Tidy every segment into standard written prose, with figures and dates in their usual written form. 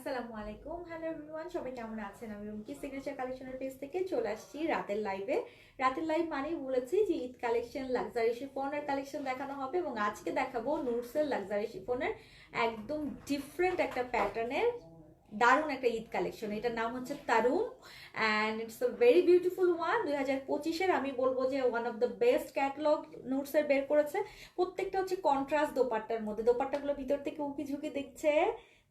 আসসালামু আলাইকুম, hello everyone, সবাই কেমন আছেন? আমি রুমকি সিগনেচার কালেকশনের পেজ থেকে চলে আসছি রাতের লাইভে। রাতের লাইভ মানেই বলেছি যে ঈদ কালেকশন, লাক্সারি শিফনের কালেকশন দেখানো হবে এবং আজকে দেখাবো নুরসের লাক্সারি শিফনের একদম ডিফারেন্ট একটা প্যাটার্নের দারুণ একটা ঈদ কালেকশন। এটার নাম হচ্ছে Tarun and it's a very beautiful one. 2025-এর আমি বলবো যে one of the best catalog নুটসের বের করেছে। প্রত্যেকটা হচ্ছে কন্ট্রাস্ট দোপাট্টার মধ্যে, দোপাট্টাগুলো ভিতর থেকে উকি ঝুঁকি দেখছে,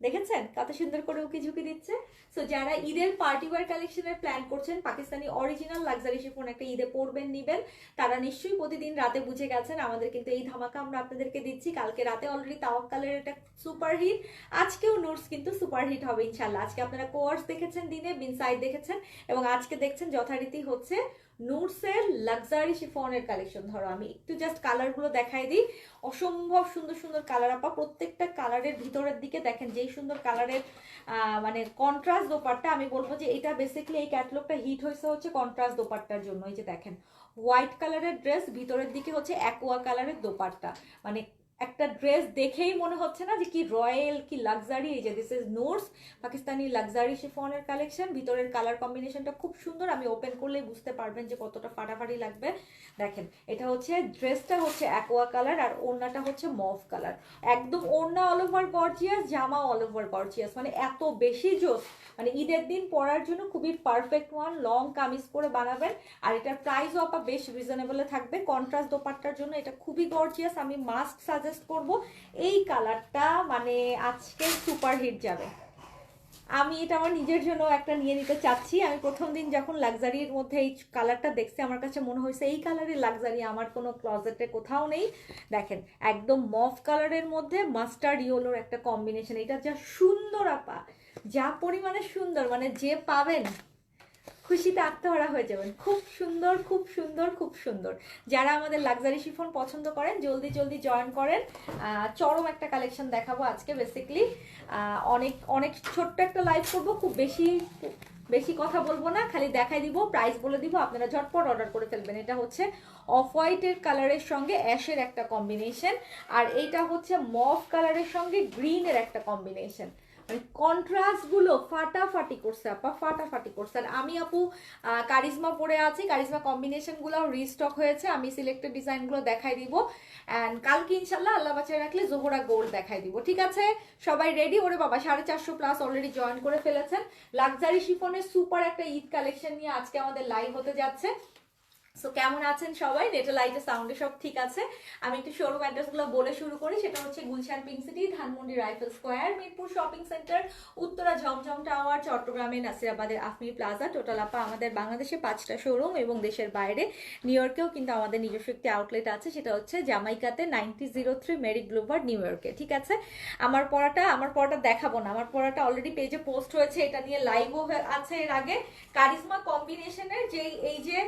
দেখেছেন কত সুন্দর করে উকি ঝুঁকি দিচ্ছে। সো যারা ঈদের পার্টি ওয়্যার কালেকশনের প্ল্যান করছেন, পাকিস্তানি অরিজিনাল লাক্সারি শিফন একটা ঈদে পরবেন নিবেন, তারা নিশ্চয়ই প্রতিদিন রাতে বুঝে গেছেন আমাদের কিন্তু এই ধামাকা আমরা আপনাদেরকে দিচ্ছি। কালকে রাতে অলরেডি তাওয়াক্কালের একটা সুপার হিট, আজকেও নুটস কিন্তু সুপার হিট হবে ইনশাল্লাহ। আজকে আপনারা কোয়ার্স দেখেছেন দিনে, বিনসাইড দেখেছেন এবং আজকে দেখছেন যথারীতি হচ্ছে নুটসের লাক্সারি শিফনের কালেকশন। ধরো আমি একটু জাস্ট কালারগুলো দেখাই দিই, অসম্ভব সুন্দর সুন্দর কালার আপা। প্রত্যেকটা কালারের ভিতরের দিকে দেখেন যেই সুন্দর কালারের মানে কন্ট্রাস্ট দোপাট্টা। আমি বলবো যে এটা বেসিক্যালি এই ক্যাটালগটা হিট হয়েছে হচ্ছে কন্ট্রাস্ট দোপাট্টার জন্য। এই যে দেখেন হোয়াইট কালারের ড্রেস, ভিতরের দিকে হচ্ছে অ্যাকোয়া কালারের দোপাট্টা, মানে একটা ড্রেস দেখেই মনে হচ্ছে না যে কি রয়্যাল কি লাক্সারি। এই যে দিস ইজ নোটস পাকিস্তানি লাক্সারি শিফনের কালেকশন। ভিতরের কালার কম্বিনেশনটা খুব সুন্দর, আমি ওপেন করলেই বুঝতে পারবেন যে কতটা ফাটাফাটি লাগবে। দেখেন এটা হচ্ছে ড্রেসটা হচ্ছে অ্যাকোয়া কালার আর ওড়নাটা হচ্ছে মভ কালার। একদম ওড়না অল ওভার গর্জিয়াস, জামা অল ওভার গর্জিয়াস, মানে এত বেশি জোস, মানে ঈদের দিন পরার জন্য খুবই পারফেক্ট ওয়ান। লং কামিজ করে বানাবেন আর এটার প্রাইসও আপা বেশ রিজনেবলে থাকবে। কন্ট্রাস্ট দোপাট্টার জন্য এটা খুবই গর্জিয়াস, আমি মাস্ট সাজেস্ট করব এই কালারটা, মানে আজকে সুপার হিট যাবে। আমি এটা আমার নিজের জন্য একটা নিয়ে নিতে চাচ্ছি। আমি প্রথম দিন যখন লাক্সারির মধ্যে এই কালারটা দেখছি আমার কাছে মনে হয়েছে এই কালারের লাক্সারি আমার কোনো ক্লজেটে কোথাও নেই। দেখেন একদম মফ কালারের মধ্যে মাস্টার্ড ইয়েলোর একটা কম্বিনেশন, এটা যা সুন্দর আপা, যা পরিমাণে সুন্দর, মানে যে পাবেন খুশিতে আত্মহারা হয়ে যাবেন। খুব সুন্দর খুব সুন্দর খুব সুন্দর। যারা আমাদের লাক্সারি শিফন পছন্দ করেন জলদি জলদি জয়েন করেন। চরম একটা কালেকশন দেখাবো আজকে। বেসিক্যালি অনেক অনেক ছোট্ট একটা লাইভ করবো, খুব বেশি বেশি কথা বলবো না, খালি দেখাই দিব, প্রাইস বলে দিব, আপনারা ঝটপট অর্ডার করে ফেলবেন। এটা হচ্ছে অফ হোয়াইটের কালারের সঙ্গে অ্যাশের একটা কম্বিনেশন আর এইটা হচ্ছে মভ কালারের সঙ্গে গ্রিনের একটা কম্বিনেশন। মানে কন্ট্রাস্ট গুলো ফাটাফাটি করছে আপা, ফাটাফাটি করছে। আর আমি আপু কারিজমা পরে আছি, কারিজমা কম্বিনেশন গুলো রিস্টক হয়েছে, আমি সিলেক্টেড ডিজাইন গুলো দেখাই দিব অ্যান্ড কালকে ইনশাল্লাহ আল্লাহ বাঁচায় রাখলে জোহরা গোল্ড দেখাই দিব। ঠিক আছে, সবাই রেডি? ওরে বাবা 450 প্লাস অলরেডি জয়েন করে ফেলেছেন। লাক্সারি শিফনের সুপার একটা ঈদ কালেকশন নিয়ে আজকে আমাদের লাইভ হতে যাচ্ছে। সো কেমন আছেন সবাই? নেটে লাইটে সাউন্ডে সব ঠিক আছে? আমি একটু শোরুম অ্যাড্রেসগুলো বলে শুরু করি। সেটা হচ্ছে Gulshan pink city, Dhanmondi rifle square, Mirpur shopping centre, Uttara Zamzam tower, চট্টগ্রামে নাসিরাবাদের আফমি প্লাজা। টোটাল আপা আমাদের বাংলাদেশে 5টা শোরুম এবং দেশের বাইরে নিউ ইয়র্কেও কিন্তু আমাদের নিজস্ব একটি আউটলেট আছে, সেটা হচ্ছে জামাইকাতে 9003 মেরি গ্লোভার নিউ ইয়র্কে। ঠিক আছে, আমার পড়াটা দেখাবো না, আমার পড়াটা অলরেডি পেজে পোস্ট হয়েছে, এটা নিয়ে লাইভও আছে এর আগে। কারিজমা কম্বিনেশনের যে এই যে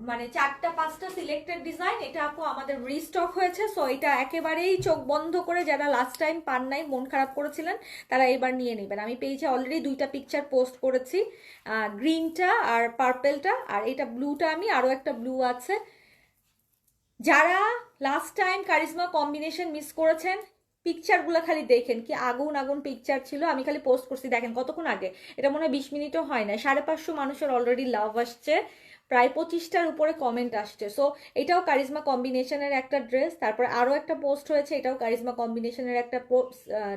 মানে 4টা 5টা সিলেক্টেড ডিজাইন, এটা আপু আমাদের রিস্টক হয়েছে। সো এটা একেবারেই চোখ বন্ধ করে যারা লাস্ট টাইম পান নাই, মন খারাপ করেছিলেন, তারা এবার নিয়ে নেবেন। আমি পেজে অলরেডি 2টা পিকচার পোস্ট করেছি, গ্রিনটা আর পার্পেলটা, আর এটা ব্লুটা, আমি আরও একটা ব্লু আছে। যারা last time charisma combination miss করেছেন, পিকচারগুলো খালি দেখেন, কি আগুন আগুন পিকচার ছিল। আমি খালি পোস্ট করছি, দেখেন কতক্ষণ আগে, এটা মনে হয় 20 মিনিটও হয় না, 550 মানুষের অলরেডি লাভ আসছে, প্রায় 25টার উপরে কমেন্ট আসছে। সো এটাও কারিজমা কম্বিনেশনের একটা ড্রেস। তারপর আরও একটা পোস্ট হয়েছে, এটাও কারিজমা কম্বিনেশনের একটা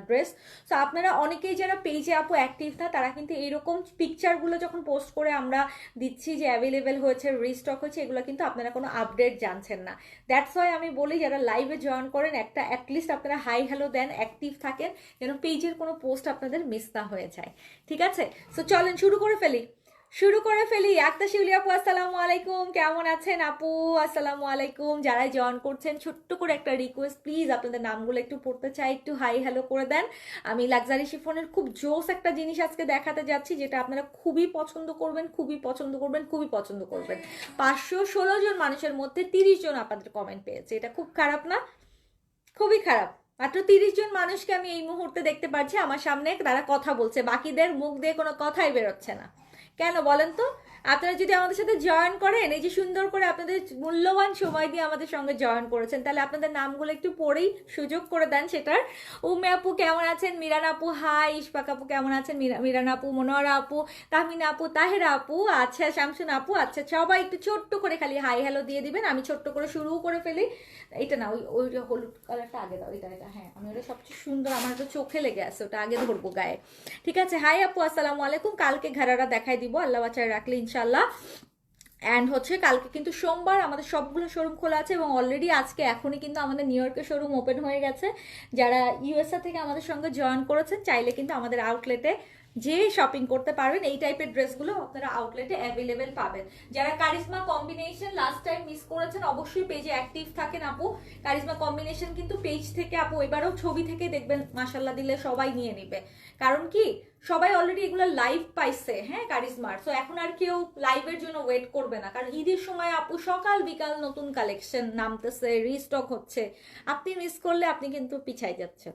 ড্রেস। সো আপনারা অনেকেই যারা পেজে আপু অ্যাক্টিভ না, তারা কিন্তু এইরকম পিকচারগুলো যখন পোস্ট করে আমরা দিচ্ছি যে অ্যাভেলেবেল হয়েছে, রিস্টক হয়েছে, এগুলো কিন্তু আপনারা কোনো আপডেট জানছেন না। দ্যাটস ওয়াই আমি বলি যারা লাইভে জয়েন করেন একটা অ্যাটলিস্ট আপনারা হাই হ্যালো দেন, অ্যাক্টিভ থাকেন, যেন পেজের কোনো পোস্ট আপনাদের মিস না হয়ে যায়। ঠিক আছে, সো চলেন শুরু করে ফেলি। আক্তা শিউলি আপু আসসালামু আলাইকুম, কেমন আছেন আপু? আসসালামু আলাইকুম। যারা জয়েন করছেন ছোট্ট করে একটা রিকোয়েস্ট, প্লিজ আপনাদের নামগুলো একটু পড়তে চাই, একটু হাই হ্যালো করে দেন। আমি লাক্সারি শিফনের খুব জোস একটা জিনিস আজকে দেখাতে যাচ্ছি, যেটা আপনারা খুবই পছন্দ করবেন, খুবই পছন্দ করবেন, খুবই পছন্দ করবেন। 516 জন মানুষের মধ্যে 30 জন আপনাদের কমেন্ট পেয়েছে, এটা খুব খারাপ না? খুবই খারাপ। মাত্র 30 জন মানুষকে আমি এই মুহূর্তে দেখতে পাচ্ছি আমার সামনে, তারা কথা বলছে, বাকিদের মুখ দিয়ে কোনো কথাই বেরোচ্ছে না। কেন বলেন তো? আপনারা যদি আমাদের সাথে জয়েন করেন, এই যে সুন্দর করে আপনাদের মূল্যবান সময় দিয়ে আমাদের সঙ্গে জয়েন করেছেন, তাহলে আপনাদের নামগুলো একটু পড়েই সুযোগ করে দেন সেটার। উম্মে আপু কেমন আছেন, মিরান আপু হাই, ইশফাক আপু কেমন আছেন, মিরান আপু, মনোয়ারা আপু, তাহমিনা আপু, তাহেরা আপু, আচ্ছা শামসুন আপু, আচ্ছা সবাই একটু ছোট্ট করে খালি হাই হ্যালো দিয়ে দিবেন। আমি ছোট্ট করে শুরু করে ফেলি। এটা না, ওই হলুদ কালারটা আগে দাও, এটা হ্যাঁ, আমি ওটা সবচেয়ে সুন্দর, আমার তো চোখে লেগে আছে, ওটা আগে ধরবো গায়ে। ঠিক আছে, হাই আপু আসসালামু আলাইকুম। কালকে ঘাড়ারা দেখাই দিব আল্লাহ বাচ্চায় রাখলে ইনশাল্লাহ। অ্যান্ড হচ্ছে কালকে কিন্তু সোমবার, আমাদের সবগুলো শোরুম খোলা আছে এবং অলরেডি আজকে এখনই কিন্তু আমাদের নিউ ইয়র্কের শোরুম ওপেন হয়ে গেছে। যারা ইউএসএ থেকে আমাদের সঙ্গে জয়েন করেছেন চাইলে কিন্তু আমাদের আউটলেটে যে শপিং করতে পারবেন। এই টাইপের ড্রেসগুলো আপনারা আউটলেটে অ্যাভেলেবেল পাবেন। যারা charisma combination last time miss করেছেন অবশ্যই পেজে অ্যাক্টিভ থাকেন আপু। কারিজমা কম্বিনেশন কিন্তু পেজ থেকে আপু এবারেও ছবি থেকে দেখবেন মাশাল্লাহ দিলে সবাই নিয়ে নিবে। কারণ কি সবাই অলরেডি এগুলো লাইভ পাইছে, হ্যাঁ কারিজমার। সো এখন আর কেউ লাইভের জন্য ওয়েট করবে না, কারণ ঈদের সময় আপু সকাল বিকাল নতুন কালেকশন নামতেছে, রিস্টক হচ্ছে। আপনি মিস করলে আপনি কিন্তু পিছাই যাচ্ছেন।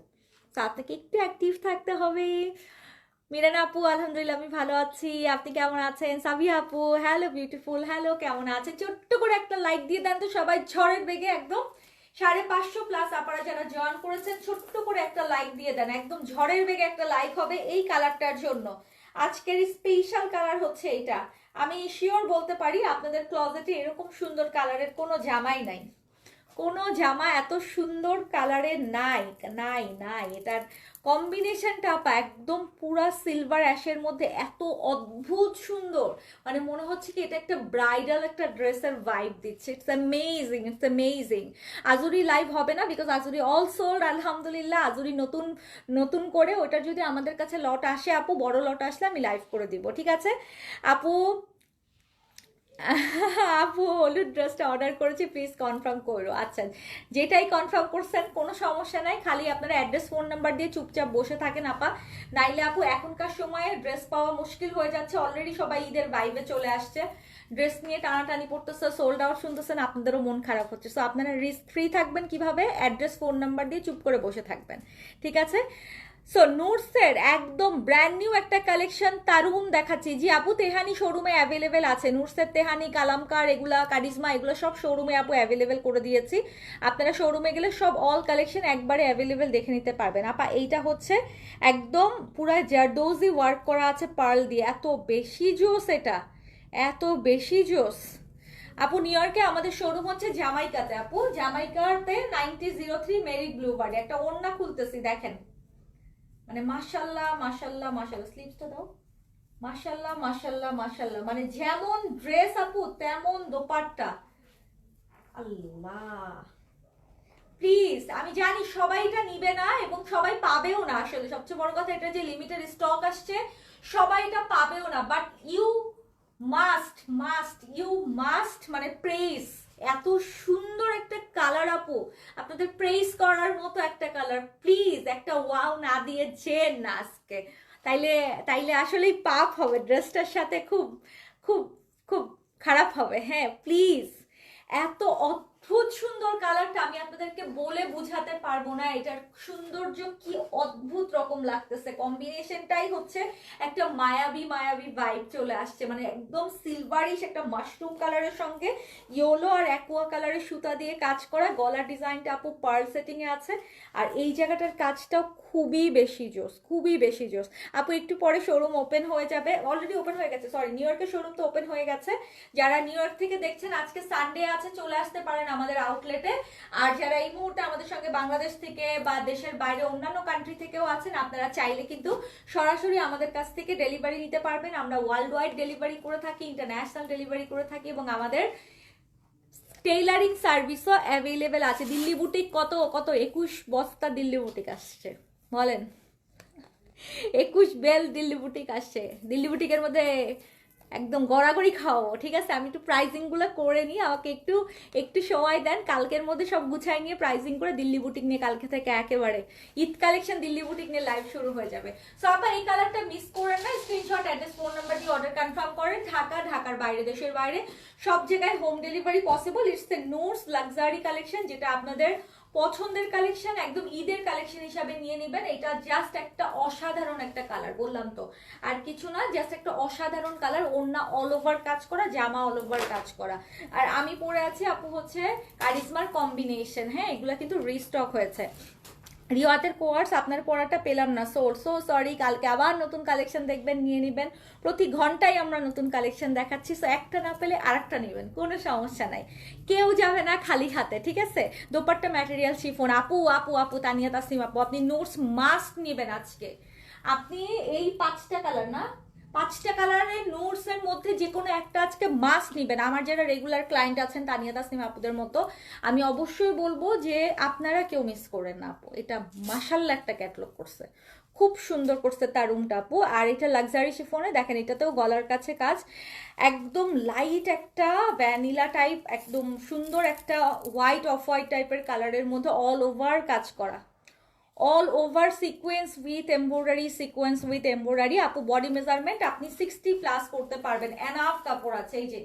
তো আপনাকে একটু অ্যাক্টিভ থাকতে হবে। মিরান আপু আলহামদুলিল্লাহ আমি ভালো আছি, আপনি কেমন আছেন? সাবিয়া আপু হ্যালো বিউটিফুল, হ্যালো কেমন আছেন? ছোট্ট করে একটা লাইক দিয়ে দেন তো সবাই ঝড়ের বেগে, একদম 550 প্লাস আপনারা যারা জয়েন করেছেন ছোট্ট করে একটা লাইক দিয়ে দেন, একদম ঝড়ের বেগে একটা লাইক হবে এই কালারটার জন্য। আজকের স্পেশাল কালার হচ্ছে এইটা। আমি শিওর বলতে পারি আপনাদের ক্লজেটে এরকম সুন্দর কালারের কোনো জামাই নাই, কোনো জামা এত সুন্দর কালারের নাই নাই নাই। এটার কম্বিনেশনটা আপা একদম পুরা সিলভার অ্যাশের মধ্যে এত অদ্ভুত সুন্দর, মানে মনে হচ্ছে কি এটা একটা ব্রাইডাল একটা ড্রেসের ভাইব দিচ্ছে। It's amazing, it's amazing. আজুরি লাইভ হবে না বিকজ আজুরি অল সোল্ড আলহামদুলিল্লাহ। আজুরি নতুন নতুন করে ওটা যদি আমাদের কাছে লট আসে আপু, বড় লট আসলে আমি লাইভ করে দিব, ঠিক আছে আপু? আপু হলুদ ড্রেসটা অর্ডার করেছি, প্লিজ কনফার্ম করো। আচ্ছা যেটাই কনফার্ম করছেন কোনো সমস্যা নাই, খালি আপনারা অ্যাড্রেস ফোন নাম্বার দিয়ে চুপচাপ বসে থাকেন আপা। নাইলে আপু এখনকার সময়ে ড্রেস পাওয়া মুশকিল হয়ে যাচ্ছে, অলরেডি সবাই ঈদের ভাইবে চলে আসছে, ড্রেস নিয়ে টানাটানি পড়তেছে, সোল্ড আউট শুনতেছেন, আপনাদেরও মন খারাপ হচ্ছে। সো আপনারা রিস্ক ফ্রি থাকবেন কিভাবে? অ্যাড্রেস ফোন নাম্বার দিয়ে চুপ করে বসে থাকবেন, ঠিক আছে? সো নুটসের একদম ব্র্যান্ড নিউ একটা কালেকশন তারুম দেখাচ্ছি। জি আপু তেহানি শোরুমে অ্যাভেলেবেল আছে, নুটসের তেহানি, কালামকার, এগুলা কারিজমা, এগুলো সব শোরুমে আপু অ্যাভেলেবেল করে দিয়েছি। আপনারা শোরুমে গেলে সব অল কালেকশন একবারে অ্যাভেলেবেল দেখে নিতে পারবেন আপা। এইটা হচ্ছে একদম পুরা জারদৌজি ওয়ার্ক করা আছে পার্ল দিয়ে, এত বেশি জোস, এটা এত বেশি জোস আপু। নিউ ইয়র্কে আমাদের শোরুম হচ্ছে জামাইকাতে আপু, জামাইকাতে 9003 মেরি ব্লুবার্ড। একটা ওড়না খুলতেছি দেখেন, মানে মাশাল্লাহ মাশাল্লাহ মাশাল্লাহ, স্লিপসটা দাও, মাশাল্লাহ মাশাল্লাহ মাশাল্লাহ, মানে যেমন ড্রেস আপু তেমন দোপাট্টা। আল্লাহ প্লিজ, আমি জানি সবাই এটা নিবে না এবং সবাই পাবেও না, আসলে সবচেয়ে বড় কথা এটা যে লিমিটেড স্টক আসছে, সবাই এটা পাবেও না, but you must must you must মানে প্রেস। এত সুন্দর একটা কালার আপু, আপনাদের প্রেস করার মতো একটা কালার, প্লিজ একটা ওয়াও না দিয়ে যেন না আজকে, তাইলে তাইলে আসলেই পাপ হবে, ড্রেসটার সাথে খুব খুব খুব খারাপ হবে। হ্যাঁ প্লিজ, এত অদ্ভুত সুন্দর কালারটা আমি আপনাদেরকে বলে বুঝাতে পারবো না, এটার সৌন্দর্য কি অদ্ভুত রকম লাগতেছে। কম্বিনেশনটাই হচ্ছে একটা মায়াবী মায়াবী ভাইব চলে আসছে, মানে একদম সিলভারিশ একটা মাশরুম কালারের সঙ্গে ইয়েলো আর অ্যাকোয়া কালারের সুতা দিয়ে কাজ করা, গলার ডিজাইনটা আপু পার্ল সেটিং এ আছে, আর এই জায়গাটার কাজটাও খুবই বেশি জোস, খুবই বেশি জোস আপু। একটু পরে শোরুম ওপেন হয়ে যাবে, অলরেডি ওপেন হয়ে গেছে, সরি নিউ ইয়র্কের শোরুম তো ওপেন হয়ে গেছে। যারা নিউ ইয়র্ক থেকে দেখছেন আজকে সানডে আছে, চলে আসতে পারেন আমাদের আউটলেটে। আর যারা এই মুহূর্তে আমাদের সঙ্গে বাংলাদেশ থেকে বা দেশের বাইরে অন্যান্য কান্ট্রি থেকেও আছেন, আপনারা চাইলে কিন্তু সরাসরি আমাদের কাছ থেকে ডেলিভারি নিতে পারবেন। আমরা ওয়ার্ল্ড ওয়াইড ডেলিভারি করে থাকি, ইন্টারন্যাশনাল ডেলিভারি করে থাকি এবং আমাদের টেইলারিং সার্ভিসও অ্যাভেলেবেল আছে। দিল্লি বুটিক কত কত 21 বস্তা দিল্লি বুটিক আসছে, বলেন 21 বেল দিল্লি বুটিক আসছে। দিল্লি বুটিকের মধ্যে একদম গড়াগড়ি খাওয়াবো, ঠিক আছে? আমি একটু প্রাইজিং গুলো করে নিই, আমাকে একটু একটু সময় দেন, কালকের মধ্যে সব গুছাই নিয়ে প্রাইজিং করে দিল্লি বুটিক নিয়ে কালকে থেকে একেবারে ঈদ কালেকশন দিল্লি বুটিক নিয়ে লাইভ শুরু হয়ে যাবে। সো আপনার এই কালারটা মিস করেন না, স্ক্রিনশট অ্যাড্রেস ফোন নাম্বার দিয়ে অর্ডার কনফার্ম করেন। ঢাকা, ঢাকার বাইরে, দেশের বাইরে সব জায়গায় home delivery possible. It's a notes luxury collection, যেটা আপনাদের পছন্দের কালেকশন, একদম ঈদের কালেকশন হিসাবে নিয়ে নেবেন। এটা জাস্ট একটা অসাধারণ একটা কালার, বললাম তো আর কিছু না, জাস্ট একটা অসাধারণ কালার। ওড়না অল ওভার কাজ করা, জামা অল ওভার কাজ করা। আর আমি পরে আছি আপু হচ্ছে কারিজমার কম্বিনেশন। হ্যাঁ, এগুলা কিন্তু রিস্টক হয়েছে। রিওয়াতের কোয়ার্স আপনার পড়াটা পেলাম না, সো সরি। কালকে আবার নতুন কালেকশন দেখবেন, নিয়ে নেবেন। প্রতি ঘন্টায় আমরা নতুন কালেকশন দেখাচ্ছি, সো একটা না পেলে আরেকটা নেবেন, কোনো সমস্যা নাই। কেউ যাবে না খালি হাতে, ঠিক আছে। Dupatta material chiffon. আপু আপু আপু তানিয়া তাসনিম আপু, আপনি নোটস মাস্ট নেবেন আজকে। আপনি এই 5টা কালার না, 5টা কালারের নোটস এর মধ্যে যে কোনো একটা আজকে মাস্ট নিবেন। আমার যারা রেগুলার ক্লায়েন্ট আছেন তানিয়া তাসনিম আপুদের মতো, আমি অবশ্যই বলবো যে আপনারা কেউ মিস করেন না আপু। এটা মাশাআল্লাহ একটা ক্যাটালগ করছে, খুব সুন্দর করছে তার রুমটা আপু। আর এটা লাক্সারি শিফনে দেখেন, এটাতেও গলার কাছে কাজ, একদম লাইট একটা ভ্যানিলা টাইপ, একদম সুন্দর একটা হোয়াইট অফ হোয়াইট টাইপের কালারের মধ্যে অল ওভার কাজ করা, all over sequence with embroidery, sequence with embroidery. আপু বডি মেজারমেন্ট আপনি 60+ করতে পারবেন, এনাফ কাপড় আছে। এই যে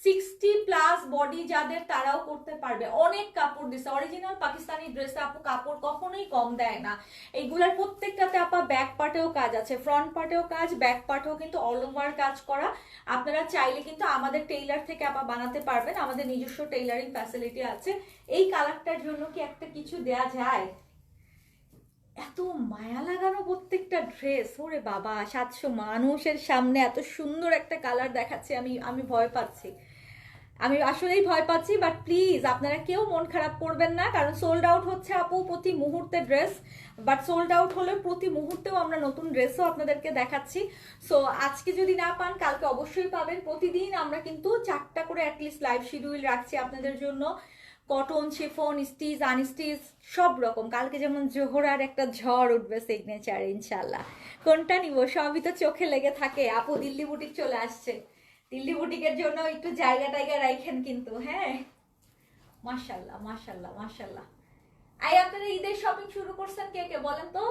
60+ বডি যাদের, তারাও করতে পারবে। অনেক কাপড় দিছে, অরিজিনাল পাকিস্তানি ড্রেসে আপু কাপড় কখনোই কম দেয় না। এইগুলার প্রত্যেকটাতে আপা ব্যাক পার্টেও কাজ আছে, ফ্রন্ট পার্টেও কাজ, ব্যাক পার্টেও কিন্তু অল ওভার কাজ করা। আপনারা চাইলে কিন্তু আমাদের টেইলার থেকে আপা বানাতে পারবেন, আমাদের নিজস্ব টেইলারিং ফ্যাসিলিটি আছে। এই কালারটার জন্য কি একটা কিছু দেয়া যায়? এত মায়া লাগানো প্রত্যেকটা ড্রেস, ওরে বাবা, 700 মানুষের সামনে এত সুন্দর একটা কালার দেখাচ্ছে, আমি ভয় পাচ্ছি, আমি আসলেই ভয় পাচ্ছি। বাট প্লিজ আপনারা কেউ মন খারাপ করবেন না, কারণ সোল্ড আউট হচ্ছে আপু প্রতি মুহূর্তে ড্রেস। বাট সোল্ড আউট হলে প্রতি মুহূর্তেও আমরা নতুন ড্রেসও আপনাদেরকে দেখাচ্ছি। সো আজকে যদি না পান কালকে অবশ্যই পাবেন। প্রতিদিন আমরা কিন্তু 4টা করে অ্যাটলিস্ট লাইভ শিডিউল রাখছি আপনাদের জন্য, কটন, শিফন, স্টিচ, আনস্টিচ সব রকম। কালকে যেমন জোহরার একটা ঝড় উঠবে সিগনেচার, ইনশাল্লাহ। কোনটা নিব, সবই তো চোখে লেগে থাকে আপু। দিল্লি বুটিক চলে আসছে, দিল্লি বুটিকের জন্য একটু জায়গা টাইগা রাখেন কিন্তু, হ্যাঁ। মাশাল্লাহ মাশাল্লাহ মাশাল্লাহ। আই আপনারা ঈদের শপিং শুরু করছেন কে কে বলেন তো?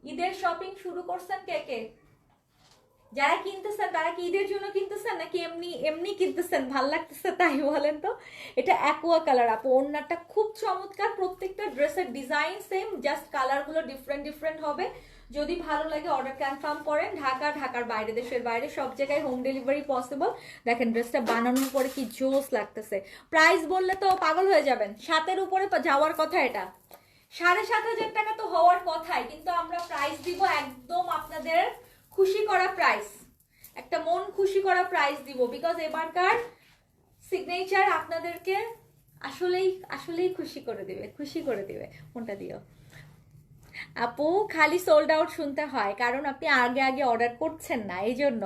ঈদের শপিং শুরু করছেন কে কে? যারা কিনতেছেন তারা কি ঈদের জন্য কিনতেছেন নাকি এমনি এমনি কিনতেছেন, ভাল লাগতেছে তাই বলেন তো? এটা অ্যাকোয়া কালার আপু, ওড়নাটা খুব চমৎকার। প্রত্যেকটা ড্রেসের ডিজাইন সেম, জাস্ট কালারগুলো ডিফারেন্ট ডিফারেন্ট হবে। যদি ভালো লাগে অর্ডার কনফার্ম করেন। ঢাকা, ঢাকার বাইরে, দেশের বাইরে সব জায়গায় হোম ডেলিভারি পসিবল। দেখেন ড্রেসটা বানানোর পরে কি জোস লাগতেছে। প্রাইস বললে তো পাগল হয়ে যাবেন, 7-এর উপরে যাওয়ার কথা। এটা 7,500 টাকা তো হওয়ার কথাই, কিন্তু আমরা প্রাইস দিব একদম আপনাদের খুশি করা প্রাইস, একটা মন খুশি করা প্রাইস দিব। বিকজ এবারকার সিগনেচার আপনাদেরকে আসলেই আসলেই খুশি করে দিবে, খুশি করে দিবে। কোনটা দিও আপু? খালি সোল্ড আউট শুনতে হয়, কারণ আপনি আগে আগে অর্ডার করছেন না, এই জন্য।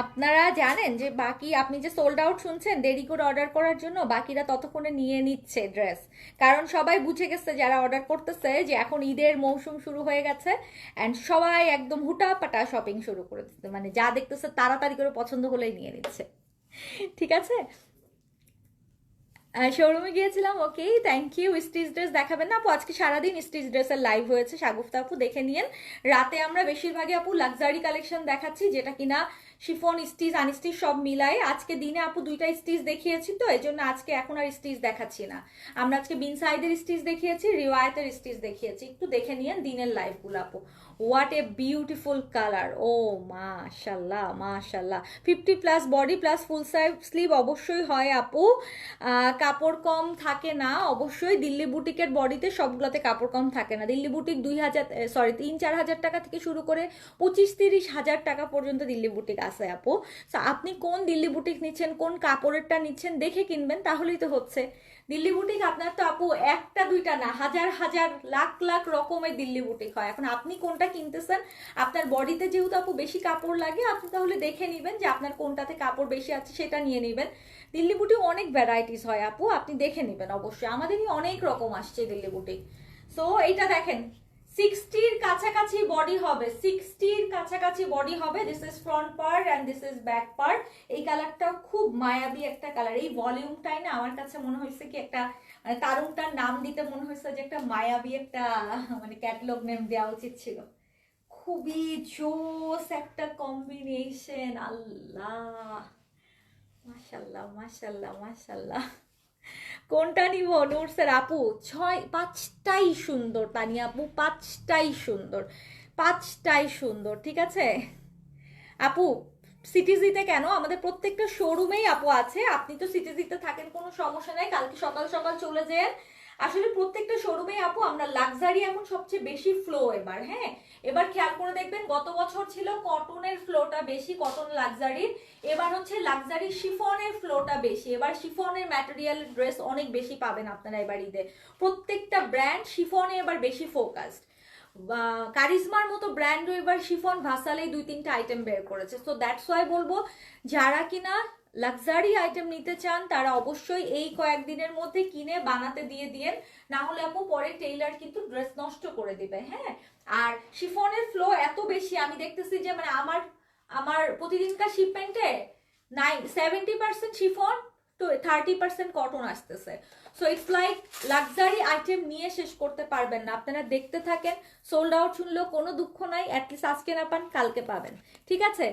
আপনারা জানেন যে বাকি, আপনি যে সোল্ড আউট শুনছেন দেরি করে অর্ডার করার জন্য, বাকিরা ততক্ষণে নিয়ে নিচ্ছে ড্রেস। কারণ সবাই বুঝে গেছে যারা অর্ডার করতেছে যে এখন ঈদের মৌসুম শুরু হয়ে গেছে, অ্যান্ড সবাই একদম হুটাপাটা শপিং শুরু করে দিচ্ছে, মানে যা দেখতেছে তাড়াতাড়ি করে পছন্দ হলেই নিয়ে নিচ্ছে, ঠিক আছে। শোরুমে গিয়েছিলাম, okay thank you. Stitch dress দেখাবেন না আপু? আজকে সারাদিন স্টিচ ড্রেসের লাইভ হয়েছে, শাগুফতা আপু দেখে নিয়েন। রাতে আমরা বেশিরভাগই আপু লাক্সারি কালেকশন দেখাচ্ছি, যেটা কিনা শিফন, স্টিচ, আনস্টিচ সব মিলাই। আজকে দিনে আপু 2টা স্টিচ দেখিয়েছি, তো এই জন্য আজকে এখন আর স্টিচ দেখাচ্ছি না। আমরা আজকে বিন সাইদের স্টিচ দেখিয়েছি, রিওয়ায়তের স্টিচ দেখিয়েছি। একটু দেখে নিয়েন দিনের লাইভগুলো আপু। হোয়াট এ বিউটিফুল কালার, ও মাশাল্লাহ মাশাল্লাহ। 50+ বডি প্লাস ফুল স্লিভ অবশ্যই হয় আপু, কাপড় কম থাকে না অবশ্যই। দিল্লি বুটিকের বডিতে সবগুলোতে কাপড় কম থাকে না। দিল্লি বুটিক 3-4 হাজার টাকা থেকে শুরু করে 25-30 হাজার টাকা পর্যন্ত দিল্লি বুটিক আছে আপু। তো আপনি কোন দিল্লি বুটিক নিচ্ছেন, কোন কাপড়েরটা নিচ্ছেন দেখে কিনবেন, তাহলেই তো হচ্ছে। দিল্লি বুটিক আপনার তো আপু একটা দুইটা না, হাজার হাজার লাখ লাখ রকমের দিল্লি বুটিক হয়। এখন আপনি কোনটা কিনতেছেন, আপনার বডিতে যেহেতু আপু বেশি কাপড় লাগে, আপনি তাহলে দেখে নেবেন যে আপনার কোনটাতে কাপড় বেশি আছে, সেটা নিয়ে নেবেন। দিল্লি বুটিক অনেক ভ্যারাইটিস হয় আপু, আপনি দেখে নেবেন অবশ্যই। আমাদেরই অনেক রকম আসছে দিল্লি বুটিক। সো এইটা দেখেন 60-র কাছাকাছি বডি হবে, 60-র কাছাকাছি বডি হবে। This is front part and this is back part. এই কালারটা খুব মায়াবী একটা কালার। এই ভলিউমটাই না আমার কাছে মনে হয়েছে কি একটা, মানে তারুংটার নাম দিতে মনে হয়েছে যে একটা মায়াবী একটা, মানে ক্যাটালগ নেম দেওয়া উচিত ছিল। খুবই জোস একটা কম্বিনেশন, আল্লাহ মাশাল্লাহ মাশাল্লাহ মাশাল্লাহ। কোনটা নিব নুটসের আপু? 5টাই সুন্দর তানিয়া আপু, 5টাই সুন্দর, 5টাই সুন্দর। ঠিক আছে আপু, সিটিজিতে কেন, আমাদের প্রত্যেকটা শোরুমেই আপু আছে। আপনি তো সিটিজিতে থাকেন, কোনো সমস্যা নাই, কালকে সকাল সকাল চলে যেন। আসলে প্রত্যেকটা শোরুমেই আপু আমরা লাক্সারি এখন সবচেয়ে বেশি ফ্লো এবার। হ্যাঁ, এবার খেয়াল করে দেখবেন, গত বছর ছিল কটনের ফ্লোটা বেশি, কটন লাক্সারির। এবার হচ্ছে লাক্সারি শিফনের ফ্লোটা বেশি। এবার শিফনের ম্যাটেরিয়াল ড্রেস অনেক বেশি পাবেন আপনারা এবার ঈদে। প্রত্যেকটা ব্র্যান্ড শিফনে এবার বেশি ফোকাসড। কারিজমার মতো ব্র্যান্ডও এবার শিফন ভাসালেই 2-3টা আইটেম বের করেছে। সো দ্যাটস ওয়াই বলবো, যারা কিনা লাক্সারি আইটেম নিতে চান তারা অবশ্যই এই কয়েকদিনের মধ্যে কিনে বানাতে দিয়ে দিয়েন, না হলে আপু পরে টেইলার কিন্তু ড্রেস নষ্ট করে দিবে। হ্যাঁ, আর শিফনের ফ্লো এত বেশি, আমি দেখতেছি যে মানে আমার আমার প্রতিদিনকার শিপমেন্টে 70% শিফন তো 30% কটন আসতেছে। So it's like luxury item নিয়ে শেষ করতে পারবেন না। আপনারা দেখতে থাকেন, সোল্ড আউট শুনলেও কোনো দুঃখ নাই, অ্যাটলিস্ট আজকে না পান কালকে পাবেন। ঠিক আছে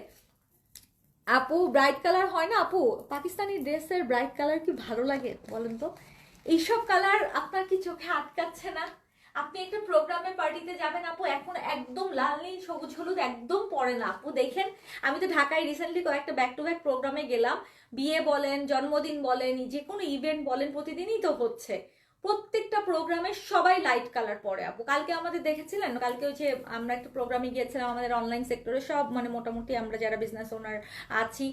আপু, ব্রাইট কালার হয় না আপু, পাকিস্তানি ড্রেসের ব্রাইট কালার কি ভালো লাগে বলেন তো? এইসব কালার আপনার কি চোখে আটকাচ্ছে না? আপনি একটা প্রোগ্রামে পার্টিতে যাবেন আপু, এখন একদম লাল নীল সবুজ হলুদ একদম পরে না আপু। দেখেন, আমি তো ঢাকায় রিসেন্টলি কয়েকটা ব্যাক টু ব্যাক প্রোগ্রামে গেলাম, বিয়ে বলেন, জন্মদিন বলেন, যে কোনো ইভেন্ট বলেন, প্রতিদিনই তো হচ্ছে। প্রত্যেকটা প্রোগ্রামে সবাই লাইট কালার পরে আপু। কালকে আমাদের দেখেছিলেন, কালকে হচ্ছে আমরা একটা প্রোগ্রামে গিয়েছিলাম, আমাদের অনলাইন সেক্টরে সব মানে মোটামুটি আমরা যারা বিজনেস ওনার আছি,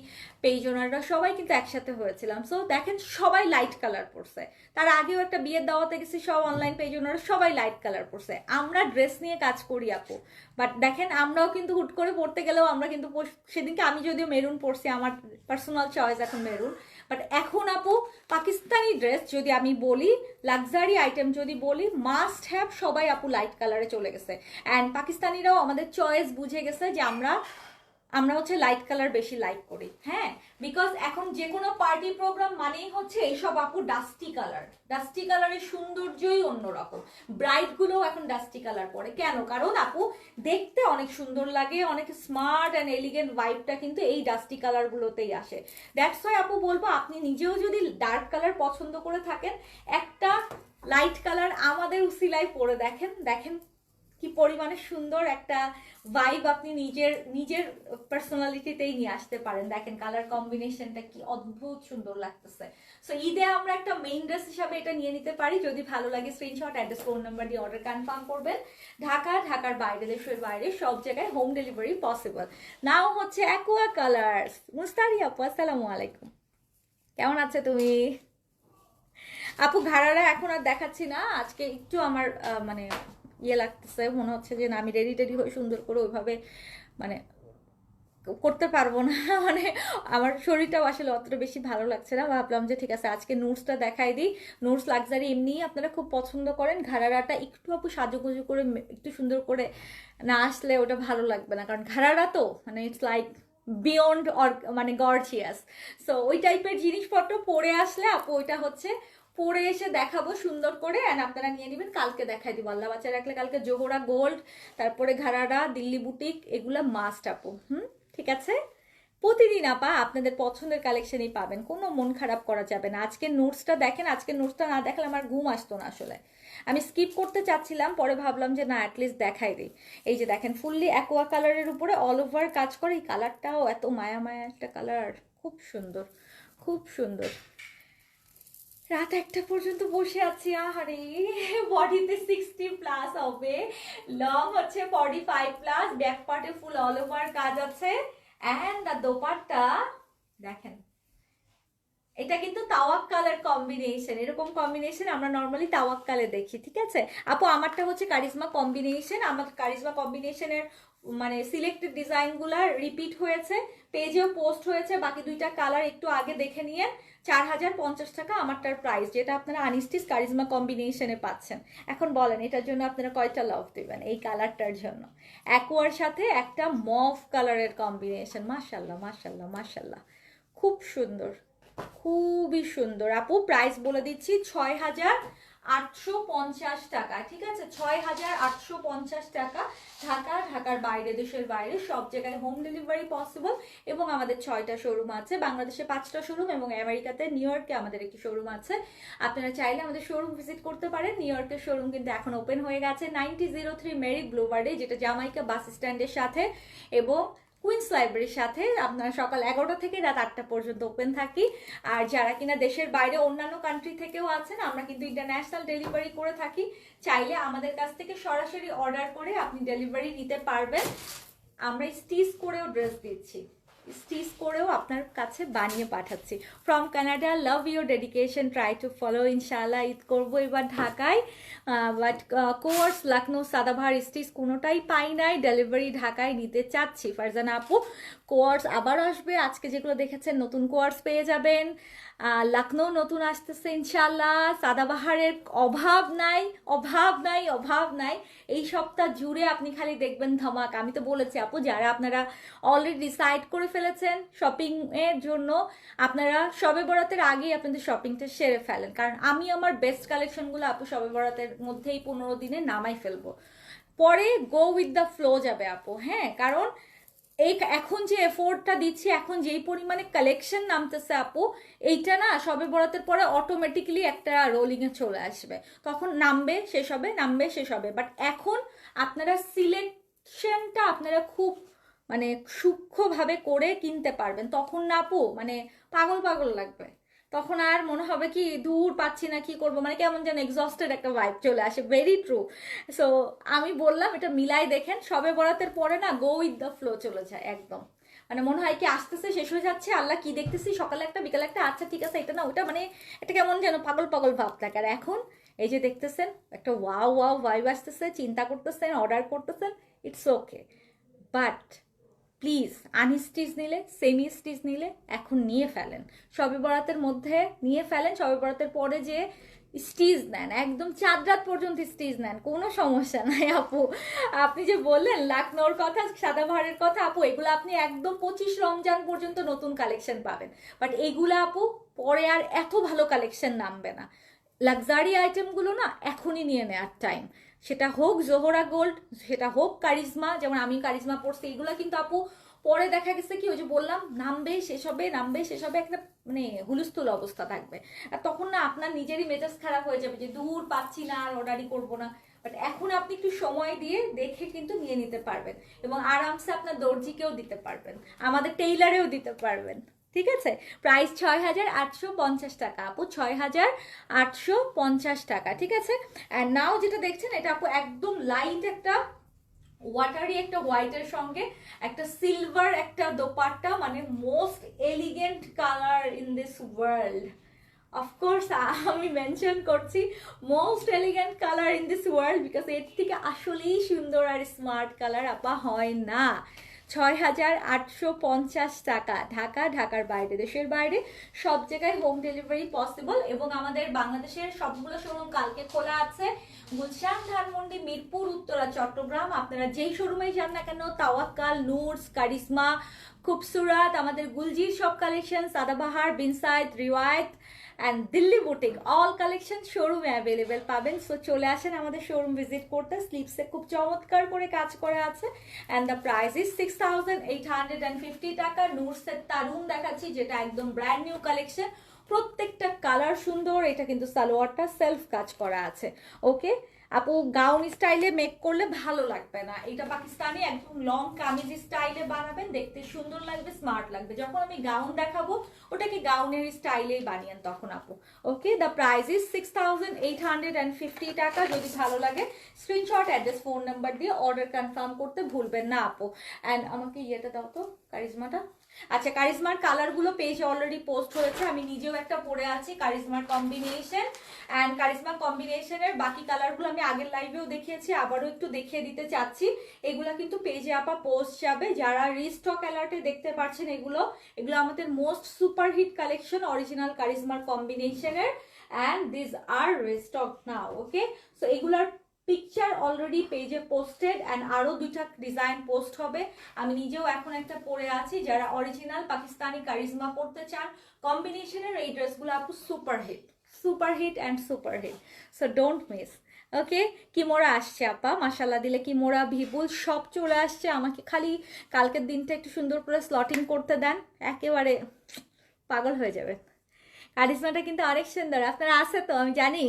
পেজ ওনাররা সবাই কিন্তু একসাথে হয়েছিলাম। সো দেখেন সবাই লাইট কালার পরছে। তার আগেও একটা বিয়ের দাওয়াতে গেছি, সব অনলাইন পেজ ওনারা সবাই লাইট কালার পরছে। আমরা ড্রেস নিয়ে কাজ করি আপু, বাট দেখেন আমরাও কিন্তু হুট করে পড়তে গেলেও আমরা কিন্তু সেদিনকে আমি যদিও মেরুন পরছি, আমার পার্সোনাল চয়েস এখন মেরুন। বাট এখন আপু পাকিস্তানি ড্রেস যদি আমি বলি, লাক্সারি আইটেম যদি বলি, মাস্ট হ্যাভ সবাই আপু লাইট কালারে চলে গেছে। অ্যান্ড পাকিস্তানিরাও আমাদের চয়েস বুঝে গেছে যে আমরা হচ্ছে লাইট কালার বেশি লাইক করি। হ্যাঁ, বিকজ এখন যে কোনো পার্টি প্রোগ্রাম মানেই হচ্ছে এইসব আপু ডাস্টি কালার। ডাস্টি কালারের সৌন্দর্যই অন্যরকম। ব্রাইট গুলোও এখন ডাস্টি কালার পরে কেন? কারণ আপু দেখতে অনেক সুন্দর লাগে, অনেক স্মার্ট অ্যান্ড এলিগেন্ট ভাইবটা কিন্তু এই ডাস্টি কালার গুলোতেই আসে। দ্যাটস ওয়াই আপু বলবো, আপনি নিজেও যদি ডার্ক কালার পছন্দ করে থাকেন, একটা লাইট কালার আমাদের উসিলায় পরে দেখেন, দেখেন কি পরিমাণে সুন্দর একটা ভাইব আপনি নিজের নিজের পার্সোনালিটিতেই নিয়ে আসতে পারেন। দেখেন কালার কম্বিনেশনটা কি অদ্ভুত সুন্দর লাগতেছে। সো ঈদে আমরা একটা মেইন ড্রেস হিসাবে এটা নিয়ে নিতে পারি। যদি ভালো লাগে স্ক্রিনশট, অ্যাড্রেস, ফোন নাম্বার দিয়ে অর্ডার কনফার্ম করবেন। ঢাকার বাইরে, দেশের বাইরে সব জায়গায় হোম ডেলিভারি পসিবল। নাও হচ্ছে অ্যাকোয়া কালার্স। মুস্তারি আপু, আসসালামু আলাইকুম, কেমন আছে তুমি? আপু ঘাড়ারা এখন আর দেখাচ্ছি না, আজকে একটু আমার মানে ইয়ে লাগতেছে, মনে হচ্ছে যে না আমি রেডি টেডি হয়ে সুন্দর করে ওইভাবে মানে করতে পারবো না। মানে আমার শরীরটাও আসলে অতটা বেশি ভালো লাগছে না। ভাবলাম যে ঠিক আছে আজকে নুটসটা দেখাই দিই। নুটস লাক্সারি এমনিই আপনারা খুব পছন্দ করেন, ঘাড়ারাটা একটু আপু সাজুগুজু করে একটু সুন্দর করে না আসলে ওটা ভালো লাগবে না, কারণ ঘাড়ারা তো মানে ইটস লাইক বিয়ন্ড অর মানে গর্জিয়াস। সো ওই টাইপের জিনিসপত্র পরে আসলে আপু ওইটা হচ্ছে পরে এসে দেখাবো সুন্দর করে, অ্যান্ড আপনারা নিয়ে নেবেন, কালকে দেখাই দিব। আল্লাহ বাচ্চা রাখলে কালকে জোহরা গোল্ড, তারপরে ঘাড়ারা, দিল্লি বুটিক, এগুলা মাস্ট আপু। ঠিক আছে, প্রতিদিন আপা আপনাদের পছন্দের কালেকশনই পাবেন, কোনো মন খারাপ করা যাবে না। আজকে নোটসটা দেখেন, আজকে নোটসটা না দেখলে আমার ঘুম আসতো না আসলে, আমি স্কিপ করতে চাচ্ছিলাম, পরে ভাবলাম যে না অ্যাটলিস্ট দেখাই দিই। এই যে দেখেন ফুললি অ্যাকোয়া কালারের উপরে অল ওভার কাজ করে, এই কালারটাও এত মায়া মায়া একটা কালার, খুব সুন্দর, খুব সুন্দর। রাত 1টা পর্যন্ত বসে আছি, আহারে বডিতে 60+ হবে, লং হচ্ছে 45+, ব্যাক পার্টে ফুল অল ওভার কাজ আছে, এন্ড দা দোপাট্টা দেখেন, এটা কিন্তু তাওয়াক কালার কম্বিনেশন। এরকম কম্বিনেশন আমরা নর্মালি তাওয়াক কালার দেখি। ঠিক আছে আপু, আমারটা হচ্ছে কারিজমা কম্বিনেশন। আমার কারিজমা কম্বিনেশনের মানে সিলেক্টেড ডিজাইনগুলো রিপিট হয়েছে, পেজেও পোস্ট হয়েছে। বাকি 2টা কালার একটু আগে দেখে নিয়ে 4050 টাকা আমারটার প্রাইস, যেটা আপনারা আনিস্টিস কারিজমা কম্বিনেশনে পাচ্ছেন। এখন বলেন এটার জন্য আপনারা কয়টা লাভ দেবেন? এই কালারটার জন্য অ্যাকোয়ার সাথে একটা মভ কালারের কম্বিনেশন, মাশাল্লাহ মাশাল্লাহ মাশাল্লাহ, খুব সুন্দর, খুবই সুন্দর আপু। প্রাইস বলে দিচ্ছি 6000 টাকা, ঠিক আছে, 6,850 টাকা। ঢাকার বাইরে, দেশের বাইরে সব জায়গায় হোম ডেলিভারি পসিবল। এবং আমাদের 6টা শোরুম আছে, বাংলাদেশে 5টা শোরুম এবং আমেরিকাতে নিউ ইয়র্কে আমাদের একটি শোরুম আছে। আপনারা চাইলে আমাদের শোরুম ভিজিট করতে পারেন। নিউ ইয়র্কের শোরুম কিন্তু এখন ওপেন হয়ে গেছে 9003 মেরি ব্লুবার্ডে, যেটা জামাইকা বাস স্ট্যান্ডের সাথে এবং কুইন্স লাইব্রেরির সাথে। আপনারা সকাল 11টা থেকে রাত 8টা পর্যন্ত ওপেন থাকি। আর যারা কিনা দেশের বাইরে অন্যান্য কান্ট্রি থেকেও আছেন, আমরা কিন্তু ইন্টারন্যাশনাল ডেলিভারি করে থাকি। চাইলে আমাদের কাছ থেকে সরাসরি অর্ডার করে আপনি ডেলিভারি নিতে পারবেন। আমরা স্টিচ করেও ড্রেস দিচ্ছি, স্টিচ করেও আপনার কাছে বানিয়ে পাঠাচ্ছি। From Canada, love your dedication, try to follow. ইনশাআল্লাহ ঈদ করবো এবার ঢাকায়, বাট কোর্স লখনৌ সাদাভার স্টিচ কোনোটাই পাই নাই, ডেলিভারি ঢাকায় নিতে চাচ্ছি। ফারজানা আপু, কোর্স আবার আসবে, আজকে যেগুলো দেখেছেন নতুন কোর্স পেয়ে যাবেন। লখনৌ নতুন আসতেছে ইনশাল্লাহ। সাদাবাহারের অভাব নাই, অভাব নাই, অভাব নাই। এই সপ্তাহ জুড়ে আপনি খালি দেখবেন ধামাক। আমি তো বলেছি আপু, যারা আপনারা অলরেডি ডিসাইড করে ফেলেছেন শপিং এর জন্য, আপনারা শবে বরাতের আগেই আপনাদের শপিংটা সেরে ফেলেন। কারণ আমি আমার বেস্ট কালেকশনগুলো আপু শবে বরাতের মধ্যেই 15 দিনে নামাই ফেলবো। পরে গো উইথ দ্য ফ্লো যাবে আপু, হ্যাঁ। কারণ এই এখন যে এফোর্টটা দিচ্ছি, এখন যেই পরিমাণে কালেকশন নামতেছে আপু, এইটা না সবে বরাতের পরে অটোমেটিক্যালি একটা রোলিং এ চলে আসবে, তখন নামবে শেষ হবে, নামবে শেষ হবে। বাট এখন আপনারা সিলেকশনটা আপনারা খুব মানে সূক্ষ্মভাবে করে কিনতে পারবেন, তখন না আপু মানে পাগল পাগল লাগবে। তখন আর মনে হবে কি দূর পাচ্ছি না, কি করবো, মানে কেমন যেন এক্সস্টেড একটা ভাইব চলে আসে। Very true. সো আমি বললাম এটা মিলাই দেখেন, সবে বরাতের পরে না গো উইথ দ্য ফ্লো চলে যায় একদম। মানে মনে হয় কি আসতেছে, শেষ হয়ে যাচ্ছে, আল্লাহ কি দেখতেছি, সকালে একটা বিকালে একটা, আচ্ছা ঠিক আছে এটা না ওটা, মানে এটা কেমন যেন পাগল পাগল ভাব থাকে। আর এখন এই যে দেখতেছেন একটা ওয়াও ওয়াও ভাইব আসতেছে, চিন্তা করতেছেন, অর্ডার করতেছেন, it's okay. But please unstitch নিলে, সেমি স্টিচ নিলে এখন নিয়ে ফেলেন, শবে বরাতের মধ্যে নিয়ে ফেলেন। শবে বরাতের পরে যে স্টিচ নেন, একদম চাঁদ রাত পর্যন্ত স্টিচ নেন, কোনো সমস্যা নাই আপু। আপনি যে বললেন লখনৌর কথা, সাদাবাহারের কথা আপু, এগুলো আপনি একদম 25 রমজান পর্যন্ত নতুন কালেকশন পাবেন। বাট এইগুলো আপু পরে আর এত ভালো কালেকশন নামবে না। লাক্সারি আইটেমগুলো না এখনই নিয়ে নেওয়ার টাইম, সেটা হোক জোহরা গোল্ড, সেটা হোক কারিজমা, যেমন আমি কারিজমা পড়ছি, এগুলো কিন্তু আপু পরে দেখা গেছে কি ওই যে বললাম নামবে শেষ হবে, নামবে শেষ হবে, একটা মানে হুলস্থুল অবস্থা থাকবে। আর তখন না আপনার নিজেরই মেজাজ খারাপ হয়ে যাবে যে দূর পাচ্ছি না, আর অর্ডারই করবো না। বাট এখন আপনি একটু সময় দিয়ে দেখে কিন্তু নিয়ে নিতে পারবেন এবং আরামসে আপনার দর্জিকেও দিতে পারবেন, আমাদের টেইলারেও দিতে পারবেন, ঠিক আছে। প্রাইস 6,850 টাকা আপু, 6,850 টাকা, ঠিক আছে। অ্যান্ড নাও যেটা দেখছেন এটা আপু একদম লাইট একটা ওয়াটারি একটা হোয়াইটের সঙ্গে একটা সিলভার একটা দোপাট্টা, মানে most elegant colour in this world. Of course আমি মেনশন করছি most elegant colour in this world, because এর থেকে আসলেই সুন্দর আর স্মার্ট কালার আপা হয় না। 6,850 টাকা, ঢাকার বাইরে, দেশের বাইরে সব জায়গায় হোম ডেলিভারি পসিবল। এবং আমাদের বাংলাদেশের সবগুলো শোরুম কালকে খোলা আছে, গুলশান, ধানমন্ডি, মিরপুর, উত্তরা, চট্টগ্রাম। আপনারা যেই শোরুমেই যান না কেন, তাওয়াক্কাল, নুরস, কারিজমা, খুবসুরাত, আমাদের গুলজির সব কালেকশন, সাদাবাহার, বিনসাইদ, রিওয়ায়ত and Delhi boutique, all collection শোরুমে অ্যাভেলেবেল পাবেন। সো চলে আসেন আমাদের শোরুম ভিজিট করতে। স্লিপসে খুব চমৎকার করে কাজ করা আছে অ্যান্ড দ্য প্রাইস ইজ 6,850 টাকা। নুরসের তারুন দেখাচ্ছি, যেটা একদম ব্র্যান্ড নিউ কালেকশন, প্রত্যেকটা কালার সুন্দর। এটা কিন্তু সালোয়ারটা সেলফ কাজ করা আছে, ওকে আপু। গাউন স্টাইলে মেক করলে ভালো লাগবে না, এটা পাকিস্তানি একদম লং কামিজ স্টাইলে বানাবেন, দেখতে সুন্দর লাগবে, স্মার্ট লাগবে। যখন আমি গাউন দেখাবো ওটাকে গাউনের স্টাইলেই বানিয়েন তখন আপু, ওকে। দ্য প্রাইস ইজ 6,850 টাকা। যদি ভালো লাগে স্ক্রিনশট, অ্যাড্রেস, ফোন নাম্বার দিয়ে অর্ডার কনফার্ম করতে ভুলবেন না আপু। অ্যান্ড আমাকে ইয়েটা দাও তো, কারিজমাটা। আচ্ছা, কারিজমার কালারগুলো পেজে অলরেডি পোস্ট হয়েছে, আমি নিজেও একটা পরে আছি কারিজমার কম্বিনেশন। অ্যান্ড কারিজমা কম্বিনেশনের বাকি কালারগুলো আমি আগের লাইভেও দেখিয়েছি, আবারও একটু দেখিয়ে দিতে চাচ্ছি। এগুলো কিন্তু পেজে আপা পোস্ট যাবে, যারা রিস্টক অ্যালার্টে দেখতে পাচ্ছেন এগুলো আমাদের মোস্ট সুপারহিট কালেকশন, অরিজিনাল কারিজমার কম্বিনেশনের। And this are restock now, okay. So এগুলার পিকচার অলরেডি পেজে পোস্টেড অ্যান্ড আরো 2টা ডিজাইন পোস্ট হবে। আমি নিজেও এখন একটা পরে আছি, যারা অরিজিনাল পাকিস্তানি কারিজমা পড়তে চান কম্বিনেশনের এই ড্রেসগুলো আপু super hit, super hit and super hit, so don't miss. Okay, কিমোরা আসছে আপা, মাসাল্লাহ দিলে কিমোরা ভিবুল সব চলে আসছে। আমাকে খালি কালকের দিনটা একটু সুন্দর করে স্লটিং করতে দেন, একেবারে পাগল হয়ে যাবে। কারিশমাটা কিন্তু অনেক সুন্দর, আপনারা আছে তো আমি জানি।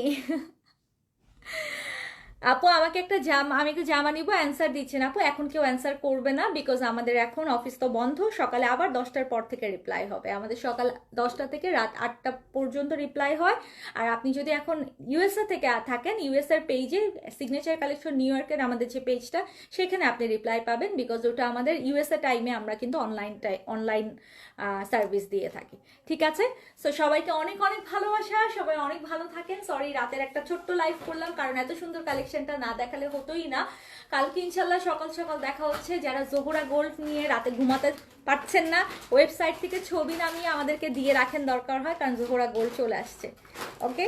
আপু আমাকে একটা জামা, আমি একটু জামা নিবো, অ্যান্সার দিচ্ছেন আপু। এখন কেউ অ্যান্সার করবে না, বিকজ আমাদের এখন অফিস তো বন্ধ, সকালে আবার 10টার পর থেকে রিপ্লাই হবে। আমাদের সকাল 10টা থেকে রাত 8টা পর্যন্ত রিপ্লাই হয়। আর আপনি যদি এখন ইউএসএ থেকে থাকেন, ইউএসএর পেজে সিগনেচার কালেকশন নিউ ইয়র্কের আমাদের যে পেজটা, সেখানে আপনি রিপ্লাই পাবেন, বিকজ ওটা আমাদের ইউএসএ টাইমে আমরা কিন্তু অনলাইন সার্ভিস দিয়ে থাকি। ঠিক আছে, সো সবাইকে অনেক অনেক ভালোবাসা, সবাই অনেক ভালো থাকেন। সরি রাতের একটা ছোট্ট লাইভ করলাম, কারণ এত সুন্দর কালেকশনটা না দেখালে হতোই না। কালকে ইনশাল্লাহ সকাল সকাল দেখা হচ্ছে। যারা জোহরা গোল্ড নিয়ে রাতে ঘুমাতে পারছেন না, ওয়েবসাইট থেকে ছবি নামিয়ে আমাদেরকে দিয়ে রাখেন দরকার হয়, কারণ জোহরা গোল্ড চলে আসছে। ওকে,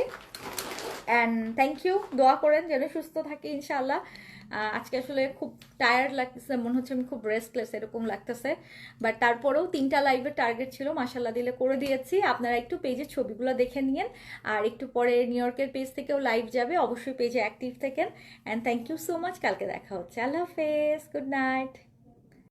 অ্যান্ড থ্যাংক ইউ, দোয়া করেন যেন সুস্থ থাকি ইনশাল্লাহ। আজকে আসলে খুব টায়ার্ড লাগতেছে, মনে হচ্ছে আমি খুব রেস্টলেস এরকম লাগতেছে, বাট তারপরেও 3টা লাইভের টার্গেট ছিল, মাশাল্লাহ দিলে করে দিয়েছি। আপনারা একটু পেজের ছবিগুলো দেখে নিন, আর একটু পরে নিউ ইয়র্কের পেজ থেকেও লাইভ যাবে, অবশ্যই পেজে অ্যাক্টিভ থাকেন। And thank you so much, কালকে দেখা হচ্ছে। আল্লাহ হাফেজ, গুড নাইট।